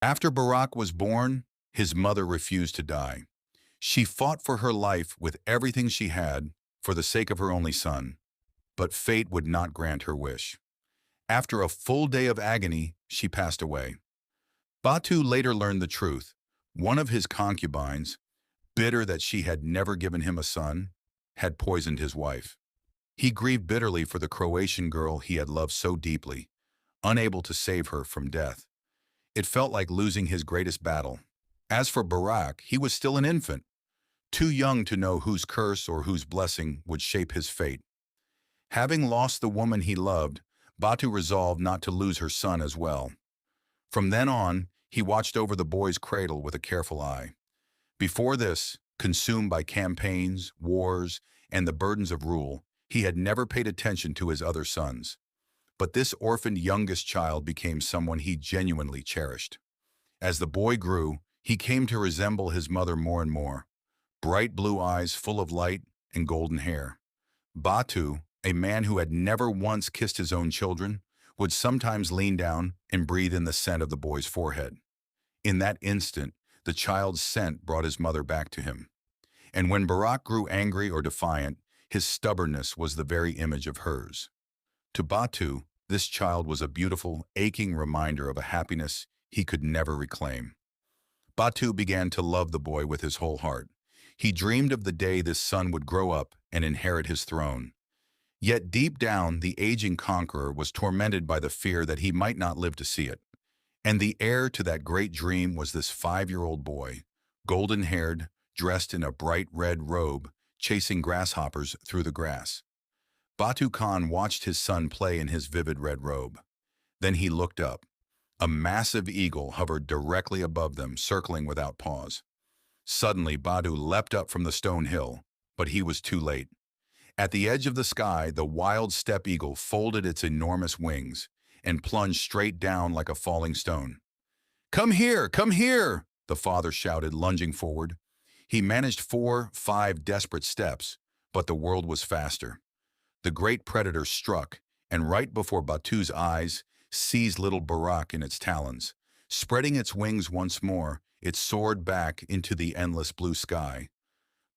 After Baraq was born, his mother refused to die. She fought for her life with everything she had for the sake of her only son, but fate would not grant her wish. After a full day of agony, she passed away. Batu later learned the truth. One of his concubines, bitter that she had never given him a son, had poisoned his wife. He grieved bitterly for the Croatian girl he had loved so deeply, unable to save her from death. It felt like losing his greatest battle. As for Baraq, he was still an infant, too young to know whose curse or whose blessing would shape his fate. Having lost the woman he loved, Batu resolved not to lose her son as well. From then on, he watched over the boy's cradle with a careful eye. Before this, consumed by campaigns, wars, and the burdens of rule, he had never paid attention to his other sons. But this orphaned youngest child became someone he genuinely cherished. As the boy grew, he came to resemble his mother more and more. Bright blue eyes full of light and golden hair. Batu, a man who had never once kissed his own children, would sometimes lean down and breathe in the scent of the boy's forehead. In that instant, the child's scent brought his mother back to him. And when Baraq grew angry or defiant, his stubbornness was the very image of hers. To Batu, this child was a beautiful, aching reminder of a happiness he could never reclaim. Batu began to love the boy with his whole heart. He dreamed of the day this son would grow up and inherit his throne. Yet deep down, the aging conqueror was tormented by the fear that he might not live to see it. And the heir to that great dream was this 5-year-old boy, golden-haired, dressed in a bright red robe, chasing grasshoppers through the grass. Batu Khan watched his son play in his vivid red robe. Then he looked up. A massive eagle hovered directly above them, circling without pause. Suddenly, Batu leapt up from the stone hill, but he was too late. At the edge of the sky, the wild steppe eagle folded its enormous wings and plunged straight down like a falling stone. "Come here! Come here!" the father shouted, lunging forward. He managed 4-5 desperate steps, but the world was faster. The great predator struck, and right before Batu's eyes, seized little Baraq in its talons. Spreading its wings once more, it soared back into the endless blue sky.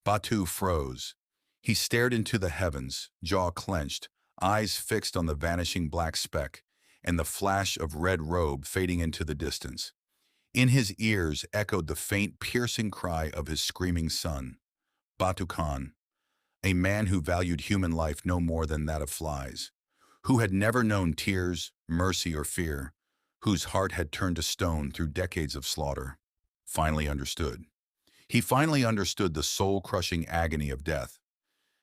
Batu froze. He stared into the heavens, jaw clenched, eyes fixed on the vanishing black speck, and the flash of red robe fading into the distance. In his ears echoed the faint, piercing cry of his screaming son, Batu Khan, a man who valued human life no more than that of flies, who had never known tears, mercy, or fear, whose heart had turned to stone through decades of slaughter, finally understood. He finally understood the soul-crushing agony of death.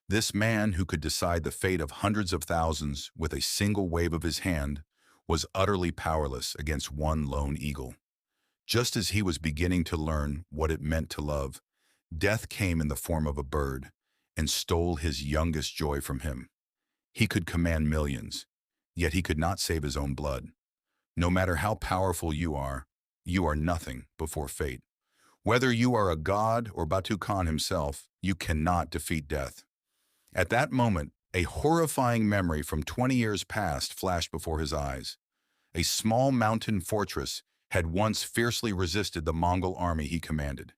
This man who could decide the fate of hundreds of thousands with a single wave of his hand was utterly powerless against one lone eagle. Just as he was beginning to learn what it meant to love, death came in the form of a bird and stole his youngest joy from him. He could command millions, yet he could not save his own blood. No matter how powerful you are nothing before fate. Whether you are a god or Batu Khan himself, you cannot defeat death. At that moment, a horrifying memory from 20 years past flashed before his eyes. A small mountain fortress had once fiercely resisted the Mongol army he commanded.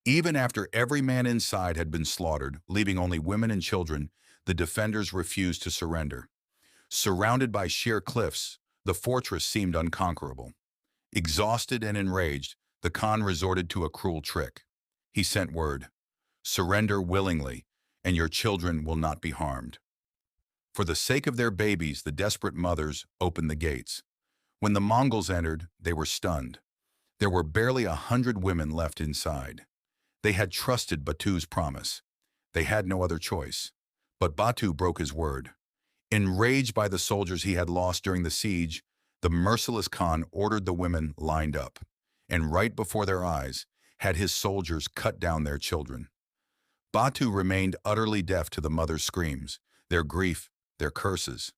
Even after every man inside had been slaughtered, leaving only women and children, the defenders refused to surrender. Surrounded by sheer cliffs, the fortress seemed unconquerable. Exhausted and enraged, the Khan resorted to a cruel trick. He sent word, "Surrender willingly, and your children will not be harmed." For the sake of their babies, the desperate mothers opened the gates. When the Mongols entered, they were stunned. There were barely 100 women left inside. They had trusted Batu's promise. They had no other choice. But Batu broke his word. Enraged by the soldiers he had lost during the siege, the merciless Khan ordered the women lined up, and right before their eyes, had his soldiers cut down their children. Batu remained utterly deaf to the mothers' screams, their grief, their curses.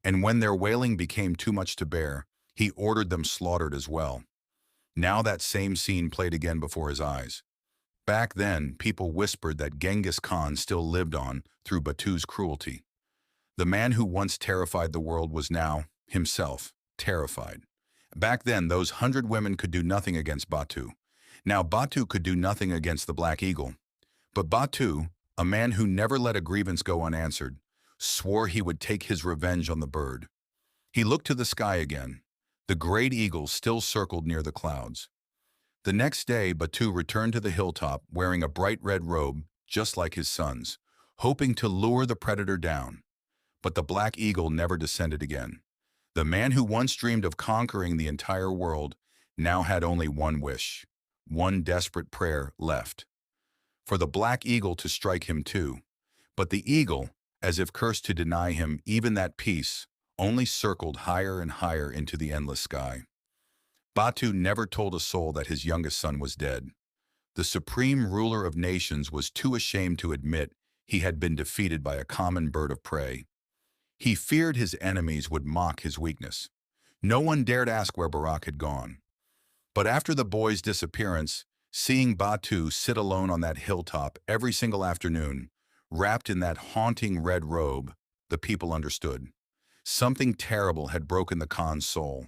And when their wailing became too much to bear, he ordered them slaughtered as well. Now that same scene played again before his eyes. Back then, people whispered that Genghis Khan still lived on through Batu's cruelty. The man who once terrified the world was now, himself, terrified. Back then, those 100 women could do nothing against Batu. Now Batu could do nothing against the Black Eagle. But Batu, a man who never let a grievance go unanswered, swore he would take his revenge on the bird. He looked to the sky again. The great eagle still circled near the clouds. The next day, Batu returned to the hilltop wearing a bright red robe, just like his son's, hoping to lure the predator down. But the Black Eagle never descended again. The man who once dreamed of conquering the entire world now had only one wish, one desperate prayer left. For the Black Eagle to strike him too. But the eagle, as if cursed to deny him even that peace, only circled higher and higher into the endless sky. Batu never told a soul that his youngest son was dead. The supreme ruler of nations was too ashamed to admit he had been defeated by a common bird of prey. He feared his enemies would mock his weakness. No one dared ask where Baraq had gone. But after the boy's disappearance, seeing Batu sit alone on that hilltop every single afternoon, wrapped in that haunting red robe, the people understood. Something terrible had broken the Khan's soul.